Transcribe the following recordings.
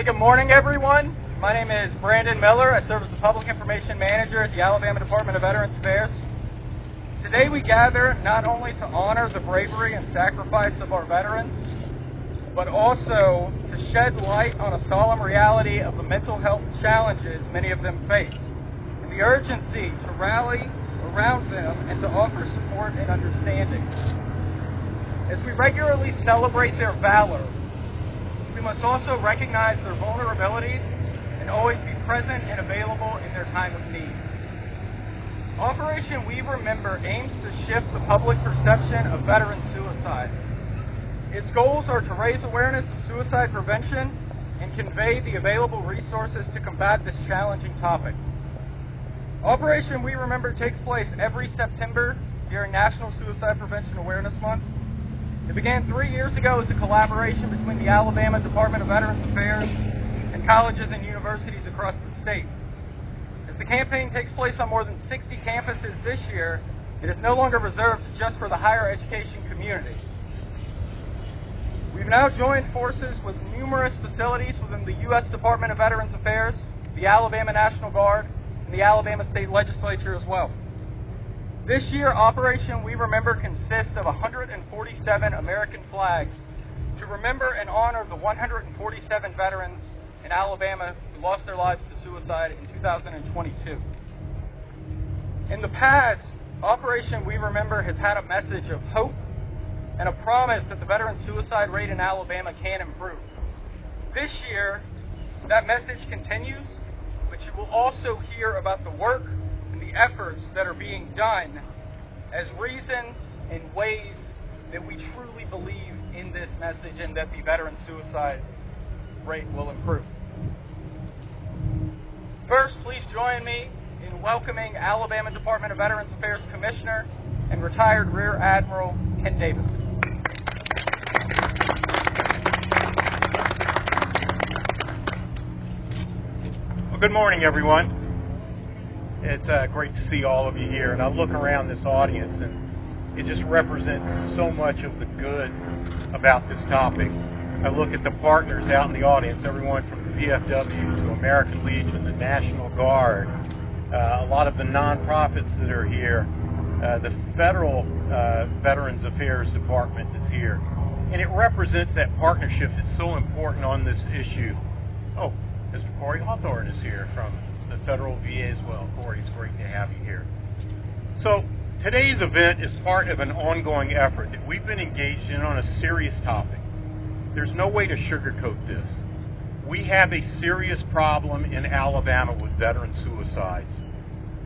Good morning, everyone. My name is Brandon Miller. I serve as the Public Information Manager at the Alabama Department of Veterans Affairs. Today we gather not only to honor the bravery and sacrifice of our veterans, but also to shed light on a solemn reality of the mental health challenges many of them face, and the urgency to rally around them and to offer support and understanding. As we regularly celebrate their valor, we must also recognize their vulnerabilities and always be present and available in their time of need. Operation We Remember aims to shift the public perception of veteran suicide. Its goals are to raise awareness of suicide prevention and convey the available resources to combat this challenging topic. Operation We Remember takes place every September during National Suicide Prevention Awareness Month. It began 3 years ago as a collaboration between the Alabama Department of Veterans Affairs and colleges and universities across the state. As the campaign takes place on more than 60 campuses this year, it is no longer reserved just for the higher education community. We've now joined forces with numerous facilities within the U.S. Department of Veterans Affairs, the Alabama National Guard, and the Alabama State Legislature as well. This year, Operation We Remember consists of 147 American flags to remember and honor the 147 veterans in Alabama who lost their lives to suicide in 2022. In the past, Operation We Remember has had a message of hope and a promise that the veteran suicide rate in Alabama can improve. This year, that message continues, but you will also hear about the work and the efforts that are being done as reasons and ways that we truly believe in this message and that the veteran suicide rate will improve. First, please join me in welcoming Alabama Department of Veterans Affairs Commissioner and retired Rear Admiral Ken Davis. Well, good morning, everyone. It's great to see all of you here, and I look around this audience, and it just represents so much of the good about this topic. I look at the partners out in the audience, everyone from the VFW to American Legion, the National Guard, a lot of the nonprofits that are here, the Federal Veterans Affairs Department that's here. And it represents that partnership that's so important on this issue. Oh, Mr. Corey Hawthorne is here from the Federal VA as well. Corey, it's great to have you here. So today's event is part of an ongoing effort that we've been engaged in on a serious topic. There's no way to sugarcoat this. We have a serious problem in Alabama with veteran suicides.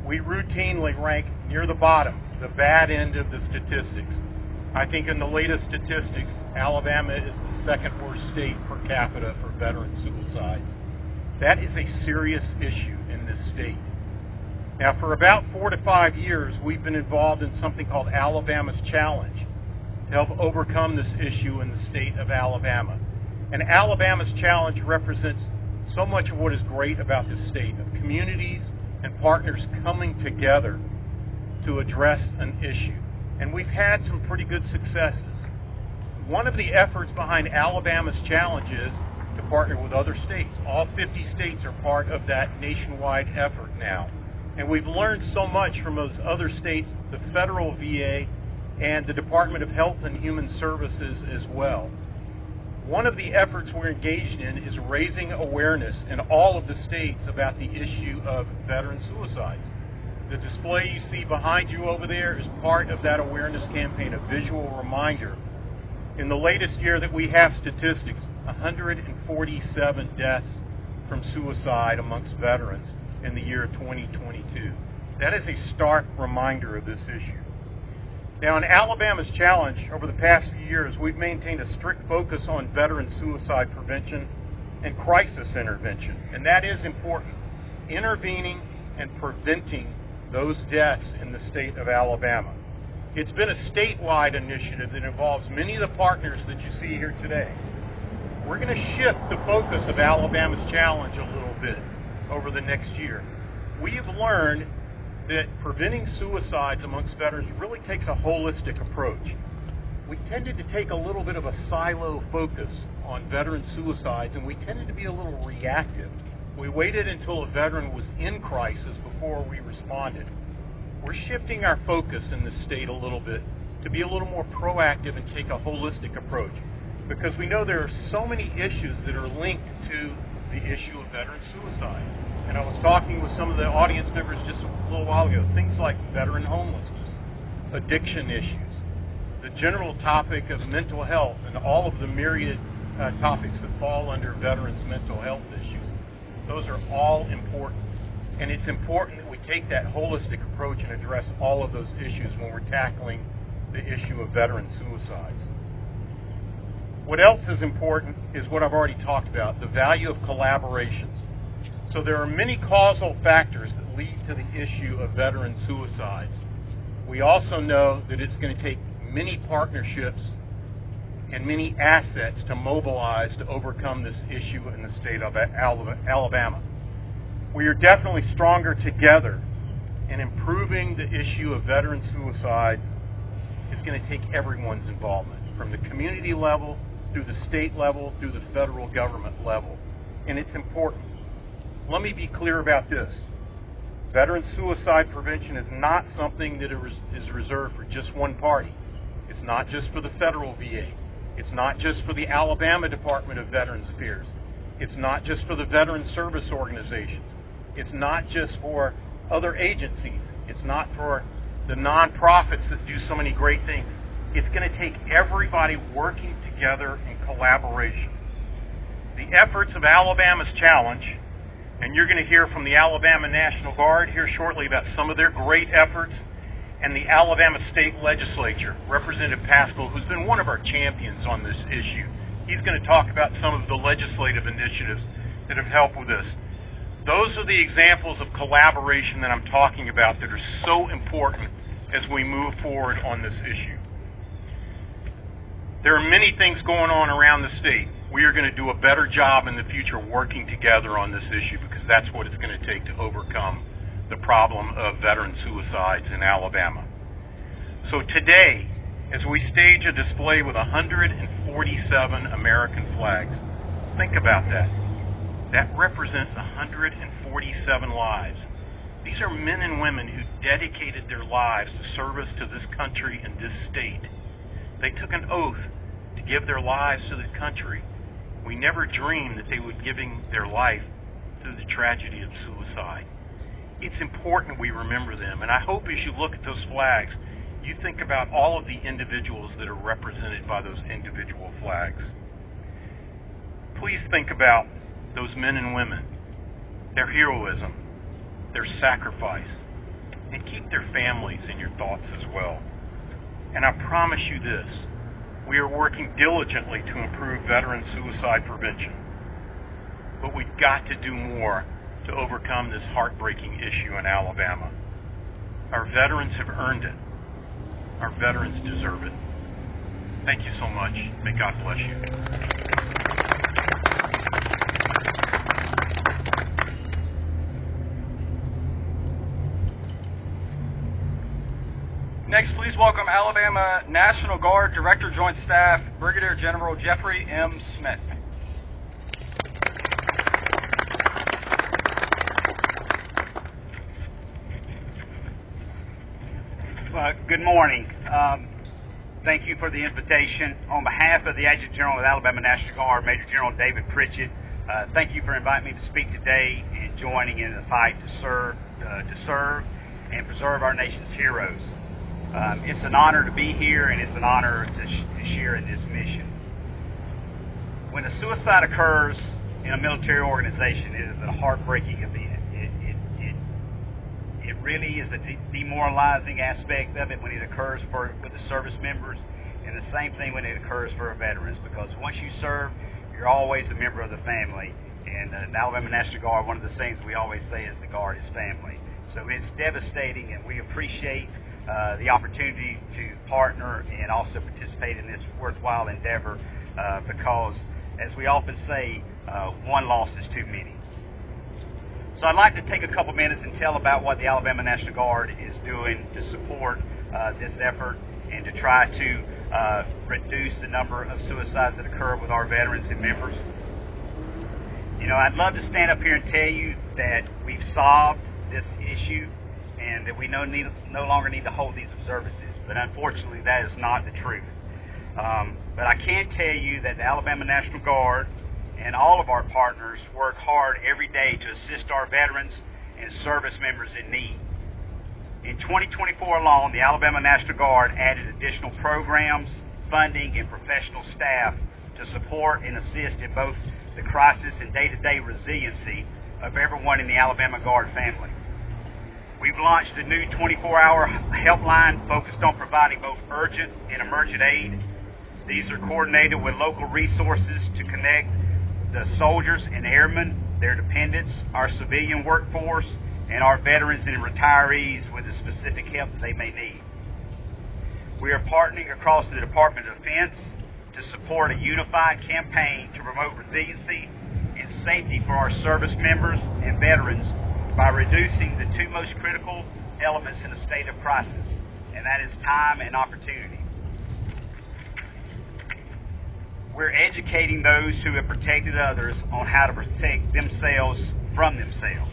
We routinely rank near the bottom, the bad end of the statistics. I think in the latest statistics, Alabama is the second worst state per capita for veteran suicides. That is a serious issue in this state. Now, for about 4 to 5 years, we've been involved in something called Alabama's Challenge to help overcome this issue in the state of Alabama. And Alabama's Challenge represents so much of what is great about this state, of communities and partners coming together to address an issue. And we've had some pretty good successes. One of the efforts behind Alabama's Challenge is to partner with other states. All 50 states are part of that nationwide effort now. And we've learned so much from those other states, the federal VA, and the Department of Health and Human Services as well. One of the efforts we're engaged in is raising awareness in all of the states about the issue of veteran suicides. The display you see behind you over there is part of that awareness campaign, a visual reminder. In the latest year that we have statistics, 147 deaths from suicide amongst veterans in the year 2022. That is a stark reminder of this issue. Now, in Alabama's Challenge, over the past few years, we've maintained a strict focus on veteran suicide prevention and crisis intervention, and that is important. Intervening and preventing those deaths in the state of Alabama. It's been a statewide initiative that involves many of the partners that you see here today. We're going to shift the focus of Alabama's Challenge a little bit over the next year. We have learned that preventing suicides amongst veterans really takes a holistic approach. we tended to take a little bit of a silo focus on veteran suicides, and we tended to be a little reactive. We waited until a veteran was in crisis before we responded. We're shifting our focus in this state a little bit to be a little more proactive and take a holistic approach, because we know there are so many issues that are linked to the issue of veteran suicide. And I was talking with some of the audience members just a little while ago, things like veteran homelessness, addiction issues, the general topic of mental health, and all of the myriad topics that fall under veterans' mental health issues. Those are all important. And it's important that we take that holistic approach and address all of those issues when we're tackling the issue of veteran suicides. What else is important is what I've already talked about, the value of collaborations. So there are many causal factors that lead to the issue of veteran suicides. We also know that it's going to take many partnerships and many assets to mobilize to overcome this issue in the state of Alabama. We are definitely stronger together, and improving the issue of veteran suicides is going to take everyone's involvement, from the community level, through the state level, through the federal government level. And it's important. Let me be clear about this. Veteran suicide prevention is not something that is reserved for just one party. It's not just for the federal VA. It's not just for the Alabama Department of Veterans Affairs. It's not just for the veteran service organizations. It's not just for other agencies. It's not for the nonprofits that do so many great things. It's going to take everybody working together in collaboration. The efforts of Alabama's challenge, and you're going to hear from the Alabama National Guard here shortly about some of their great efforts, and the Alabama State Legislature, Representative Paschal, who's been one of our champions on this issue. He's going to talk about some of the legislative initiatives that have helped with this. Those are the examples of collaboration that I'm talking about that are so important as we move forward on this issue. There are many things going on around the state. We are going to do a better job in the future working together on this issue, because that's what it's going to take to overcome the problem of veteran suicides in Alabama. So today, as we stage a display with 147 American flags, think about that. That represents 147 lives. These are men and women who dedicated their lives to service to this country and this state. They took an oath to give their lives to this country. We never dreamed that they would be giving their life through the tragedy of suicide. It's important we remember them, and I hope as you look at those flags, you think about all of the individuals that are represented by those individual flags. Please think about those men and women, their heroism, their sacrifice, and keep their families in your thoughts as well. And I promise you this, we are working diligently to improve veteran suicide prevention. But we've got to do more to overcome this heartbreaking issue in Alabama. Our veterans have earned it. Our veterans deserve it. Thank you so much. May God bless you. Next, please welcome Alabama National Guard Director Joint Staff, Brigadier General Jeffery M. Smith. Good morning. Thank you for the invitation. On behalf of the Adjutant General of the Alabama National Guard, Major General David Pritchett, thank you for inviting me to speak today and joining in the fight to serve and preserve our nation's heroes. It's an honor to be here, and it's an honor to share in this mission. When a suicide occurs in a military organization, it is a heartbreaking event. It really is a demoralizing aspect of it when it occurs with the service members, and the same thing when it occurs for our veterans, because once you serve, you're always a member of the family. And the Alabama National Guard, one of the things we always say is the Guard is family. So it's devastating, and we appreciate the opportunity to partner and also participate in this worthwhile endeavor because, as we often say, one loss is too many. So I'd like to take a couple minutes and tell about what the Alabama National Guard is doing to support this effort and to try to reduce the number of suicides that occur with our veterans and members. You know, I'd love to stand up here and tell you that we've solved this issue and that we no longer need to hold these observances, but unfortunately that is not the truth. But I can tell you that the Alabama National Guard and all of our partners work hard every day to assist our veterans and service members in need. In 2024 alone, the Alabama National Guard added additional programs, funding, and professional staff to support and assist in both the crisis and day-to-day resiliency of everyone in the Alabama Guard family. We've launched a new 24-hour helpline focused on providing both urgent and emergent aid. These are coordinated with local resources to connect the soldiers and airmen, their dependents, our civilian workforce, and our veterans and retirees with the specific help that they may need. We are partnering across the Department of Defense to support a unified campaign to promote resiliency and safety for our service members and veterans by reducing the two most critical elements in a state of crisis, and that is time and opportunity. We're educating those who have protected others on how to protect themselves from themselves.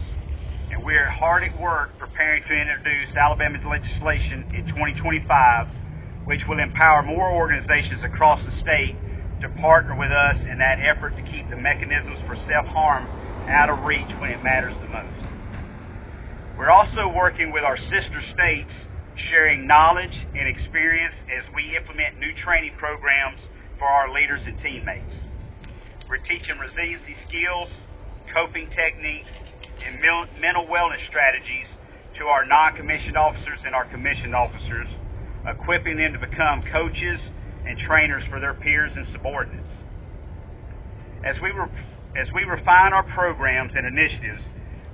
And we're hard at work preparing to introduce Alabama's legislation in 2025, which will empower more organizations across the state to partner with us in that effort to keep the mechanisms for self-harm out of reach when it matters the most. We're also working with our sister states, sharing knowledge and experience as we implement new training programs for our leaders and teammates. We're teaching resiliency skills, coping techniques, and mental wellness strategies to our non-commissioned officers and our commissioned officers, equipping them to become coaches and trainers for their peers and subordinates. As we refine our programs and initiatives,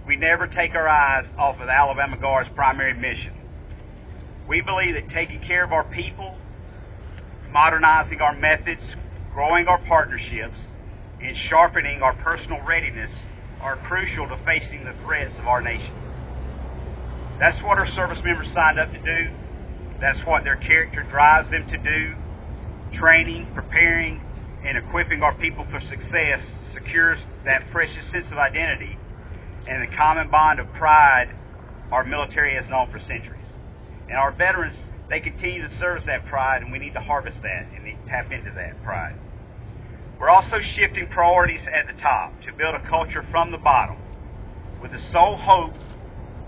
we never take our eyes off of the Alabama Guard's primary mission. We believe that taking care of our people, modernizing our methods, growing our partnerships, and sharpening our personal readiness are crucial to facing the threats of our nation. That's what our service members signed up to do. That's what their character drives them to do. Training, preparing, and equipping our people for success secures that precious sense of identity and the common bond of pride our military has known for centuries. And our veterans, they continue to serve that pride, and we need to harvest that and tap into that pride. We're also shifting priorities at the top to build a culture from the bottom with the sole hope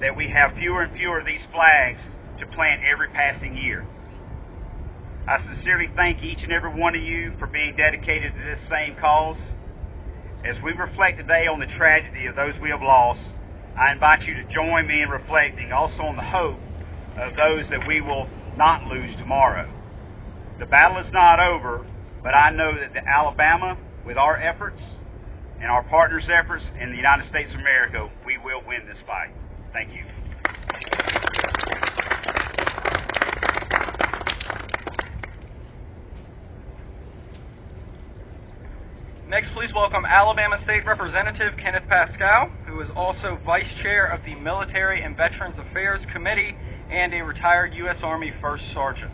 that we have fewer and fewer of these flags to plant every passing year. I sincerely thank each and every one of you for being dedicated to this same cause. As we reflect today on the tragedy of those we have lost, I invite you to join me in reflecting also on the hope of those that we will not lose tomorrow. The battle is not over, but I know that the Alabama, with our efforts and our partners' efforts in the United States of America, we will win this fight. Thank you. Next, please welcome Alabama State Representative Kenneth Paschal, who is also Vice Chair of the Military and Veterans Affairs Committee and a retired U.S. Army First Sergeant.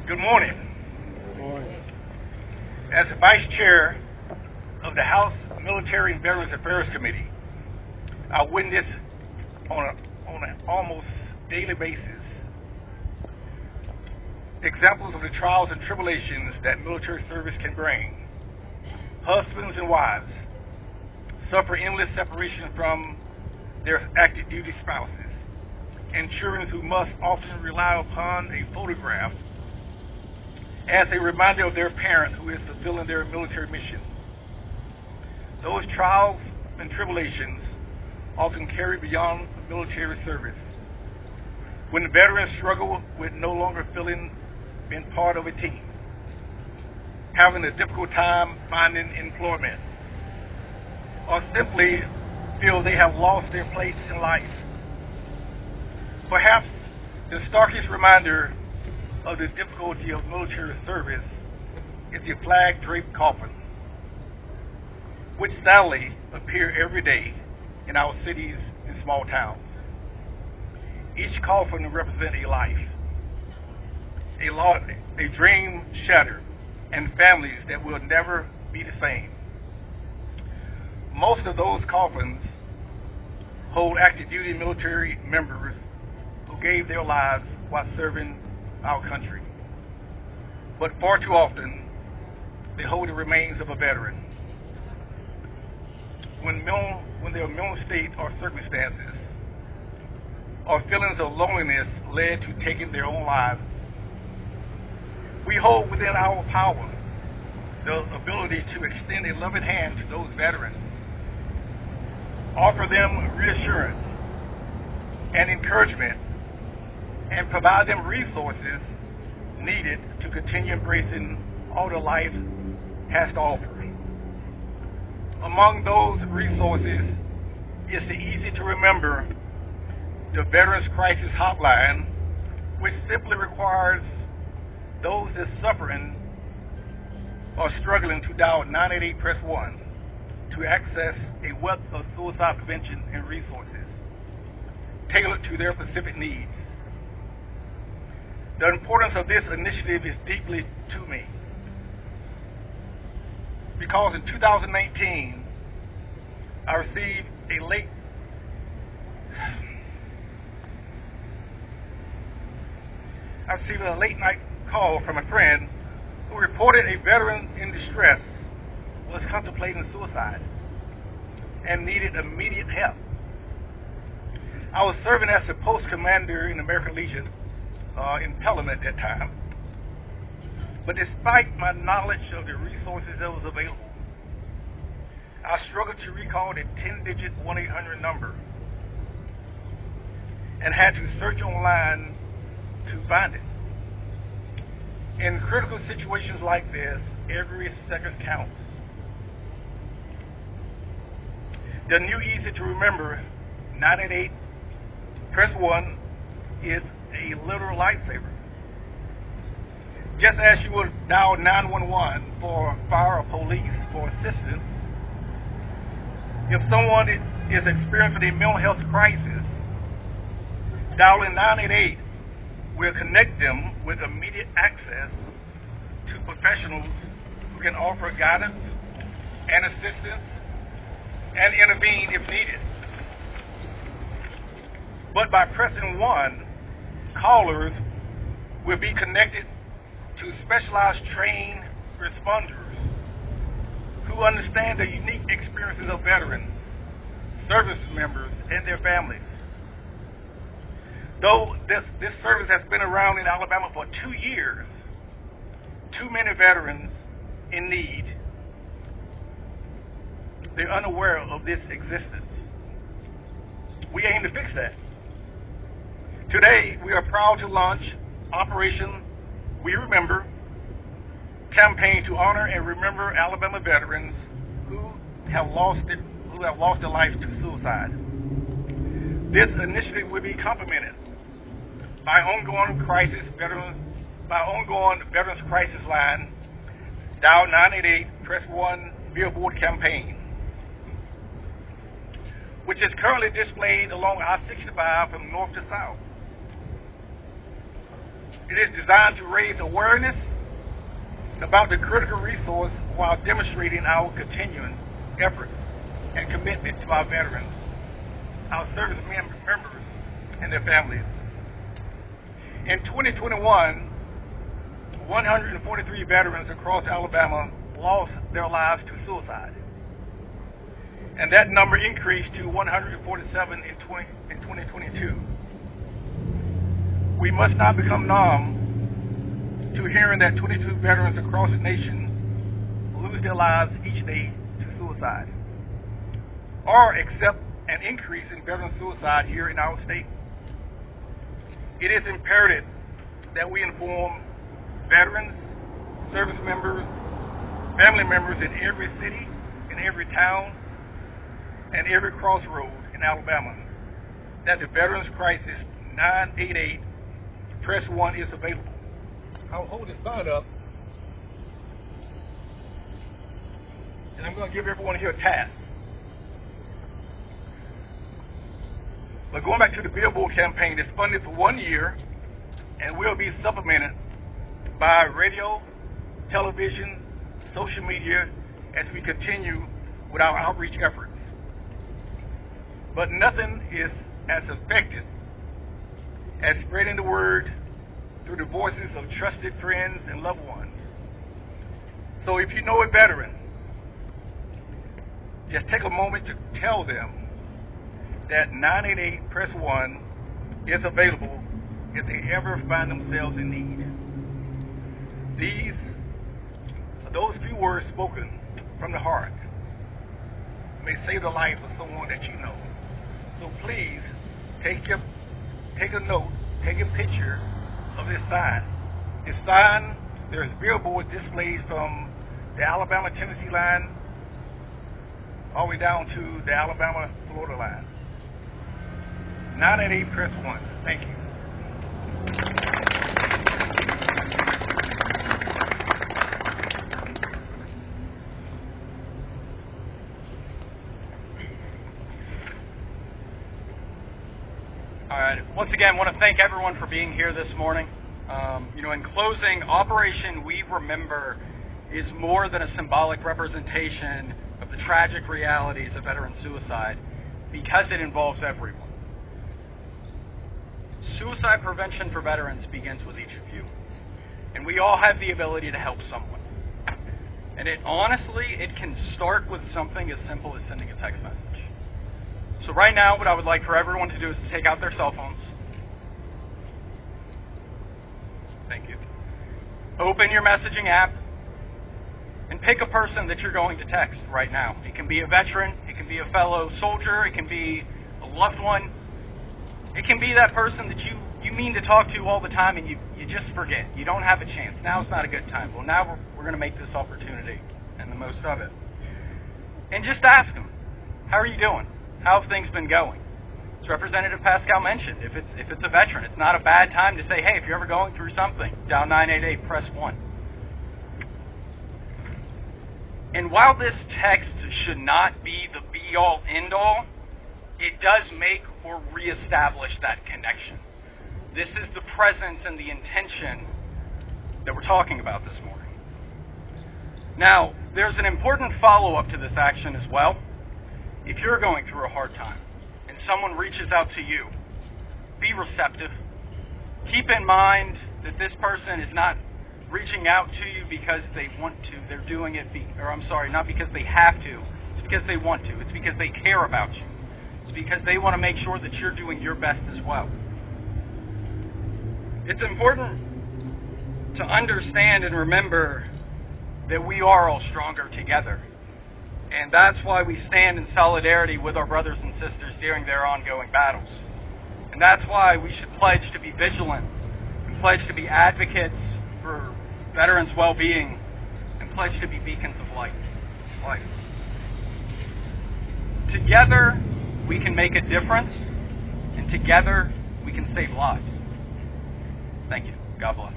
Good morning. Good morning. As the Vice Chair of the House Military and Veterans Affairs Committee, I witness on an almost daily basis examples of the trials and tribulations that military service can bring. Husbands and wives suffer endless separation from their active duty spouses, and children who must often rely upon a photograph as a reminder of their parent who is fulfilling their military mission. Those trials and tribulations often carry beyond military service. When the veterans struggle with no longer feeling being part of a team, having a difficult time finding employment, or simply feel they have lost their place in life, Perhaps the starkest reminder of the difficulty of military service is the flag-draped coffin, which sadly appear every day in our cities and small towns. Each coffin represents a life, a dream shattered, and families that will never be the same. Most of those coffins hold active duty military members who gave their lives while serving our country. But far too often, they hold the remains of a veteran. When their mental state or circumstances or feelings of loneliness led to taking their own lives, we hold within our power the ability to extend a loving hand to those veterans, offer them reassurance and encouragement, and provide them resources needed to continue embracing all that life has to offer. Among those resources is the easy to remember the Veterans Crisis Hotline, which simply requires those that are suffering or struggling to dial 988 press 1 to access a wealth of suicide prevention and resources tailored to their specific needs. The importance of this initiative is deeply to me, because in 2019, I received a late night call from a friend who reported a veteran in distress was contemplating suicide and needed immediate help. I was serving as the post commander in the American Legion in Pelham at that time. But despite my knowledge of the resources that was available, I struggled to recall the 10-digit 1-800 number and had to search online to find it. In critical situations like this, every second counts. The new easy to remember 988 press 1 is a literal lifesaver. Just as you would dial 911 for fire or police for assistance, if someone is experiencing a mental health crisis, dialing 988 will connect them with immediate access to professionals who can offer guidance and assistance and intervene if needed. But by pressing 1, callers will be connected to specialized trained responders who understand the unique experiences of veterans, service members, and their families. Though this service has been around in Alabama for 2 years, too many veterans in need, they're unaware of this existence. We aim to fix that. Today, we are proud to launch Operation We Remember, campaign to honor and remember Alabama veterans who have lost their life to suicide. This initiative will be complemented by ongoing Veterans Crisis Line, dial 988 press 1 billboard campaign, which is currently displayed along I-65 from north to south. It is designed to raise awareness about the critical resource while demonstrating our continuing efforts and commitment to our veterans, our service members, and their families. In 2021, 143 veterans across Alabama lost their lives to suicide, and that number increased to 147 in 2022. We must not become numb to hearing that 22 veterans across the nation lose their lives each day to suicide, or accept an increase in veteran suicide here in our state. It is imperative that we inform veterans, service members, family members in every city, in every town, and every crossroad in Alabama that the veterans crisis 988 press 1 is available. I'll hold this sign up, and I'm going to give everyone here a task. But going back to the billboard campaign, it's funded for 1 year and will be supplemented by radio, television, social media as we continue with our outreach efforts. But nothing is as effective as spreading the word through the voices of trusted friends and loved ones. So if you know a veteran, just take a moment to tell them that 988 press 1 is available if they ever find themselves in need. These are those few words spoken from the heart may save the life of someone that you know. So please take a note, take a picture of this sign. This sign, there's billboard displays from the Alabama-Tennessee line all the way down to the Alabama-Florida line. 988 press 1. Thank you. All right. Once again, I want to thank everyone for being here this morning. In closing, Operation We Remember is more than a symbolic representation of the tragic realities of veteran suicide because it involves everyone. Suicide prevention for veterans begins with each of you. And we all have the ability to help someone. And it can start with something as simple as sending a text message. So right now, what I would like for everyone to do is to take out their cell phones. Thank you. Open your messaging app and pick a person that you're going to text right now. It can be a veteran, it can be a fellow soldier, it can be a loved one. It can be that person that you mean to talk to all the time and you just forget. You don't have a chance. Now's not a good time. Well, now we're going to make this opportunity and the most of it. And just ask them, how are you doing? How have things been going? As Representative Paschal mentioned, if it's a veteran, it's not a bad time to say, hey, if you're ever going through something, dial 988, press 1. And while this text should not be the be-all, end-all, it does make or reestablish that connection. This is the presence and the intention that we're talking about this morning. Now, there's an important follow-up to this action as well. If you're going through a hard time and someone reaches out to you, be receptive. Keep in mind that this person is not reaching out to you because they want to. They're doing it, not because they have to. It's because they want to. It's because they care about you. It's because they want to make sure that you're doing your best as well. It's important to understand and remember that we are all stronger together. And that's why we stand in solidarity with our brothers and sisters during their ongoing battles. And that's why we should pledge to be vigilant and pledge to be advocates for veterans' well-being and pledge to be beacons of light. Together, we can make a difference, and together, we can save lives. Thank you. God bless.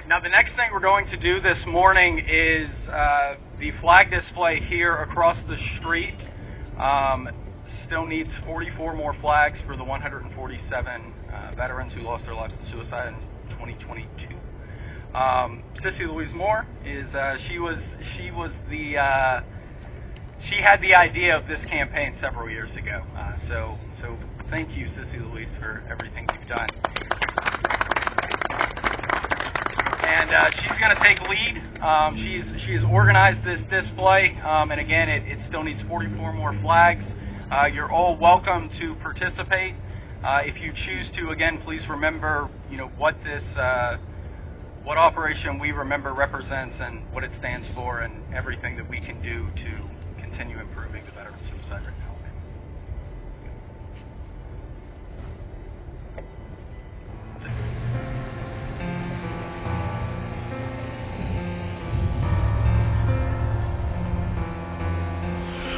Now, the next thing we're going to do this morning is the flag display here across the street. Still needs 44 more flags for the 147 veterans who lost their lives to suicide in 2022. Sissy Louise Moore is she had the idea of this campaign several years ago. So thank you, Sissy Louise, for everything you've done. And she's going to take lead. She's organized this display, and again, it still needs 44 more flags. You're all welcome to participate. If you choose to, again, please remember, what Operation We Remember represents and what it stands for, and everything that we can do to continue improving the veteran suicide rate in Alabama.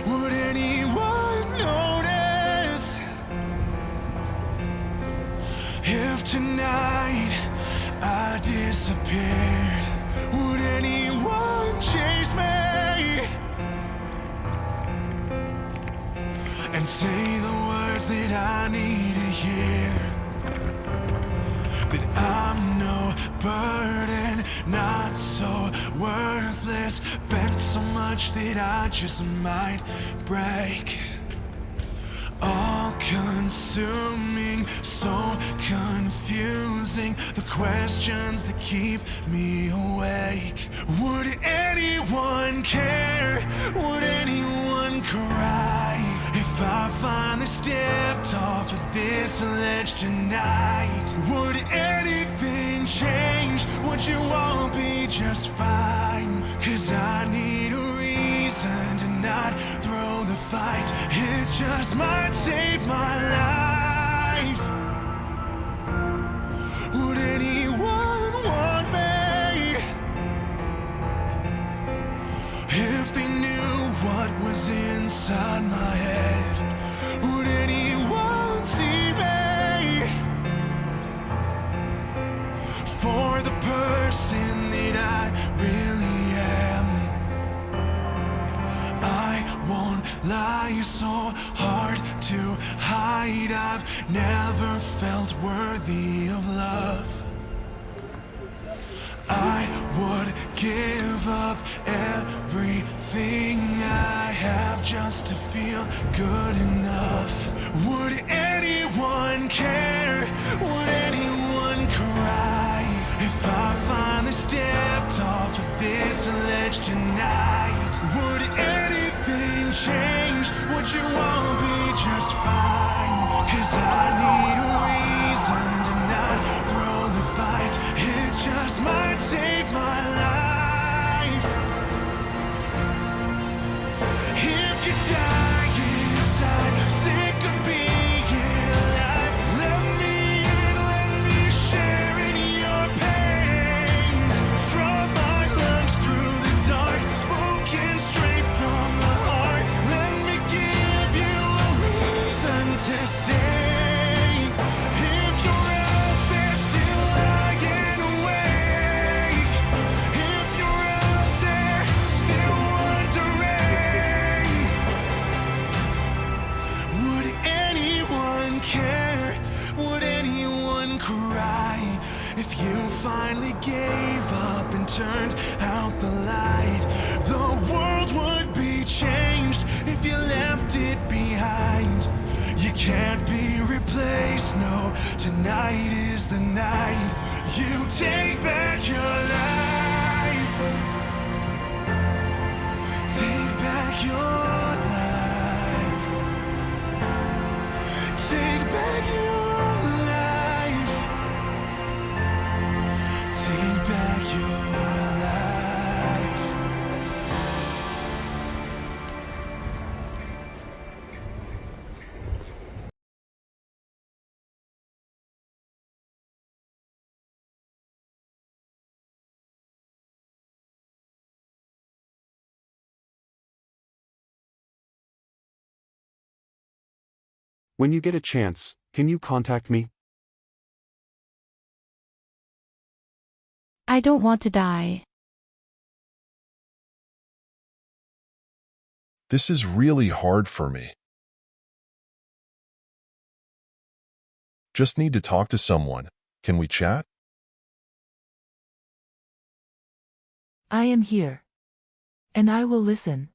Would any and say the words that I need to hear. That I'm no burden, not so worthless, bent so much that I just might break. All consuming, so confusing, the questions that keep me awake. Would anyone care? Would anyone cry if I finally stepped off of this ledge tonight? Would anything change? Would you all be just fine? 'Cause I need a reason to not throw the fight. It just might save my life. Would anyone want me? If they knew what was inside my head, would anyone see me? For the person that I really am, I won't lie, so hard to hide. I've never felt worthy of love. I would give up everything I have just to feel good enough. Would anyone care? Would anyone cry if I finally stepped off of this ledge tonight? Would anything change? Would you all be just fine? 'Cause I need a reason to not throw the fight. It just might save my life. If you're dying inside, sick of being alive, let me in, let me share in your pain. From my lungs through the dark, spoken straight from the heart. Let me give you a reason to stay. If you're out there still lying awake, if you're out there still wondering, would anyone care? Would anyone cry if you finally gave up and turned out the light? The world would be changed if you left it behind. You can't be replaced, no, tonight is the night you take back your life. Take back your life. Take back your life. Take back your life. When you get a chance, can you contact me? I don't want to die. This is really hard for me. Just need to talk to someone. Can we chat? I am here. And I will listen.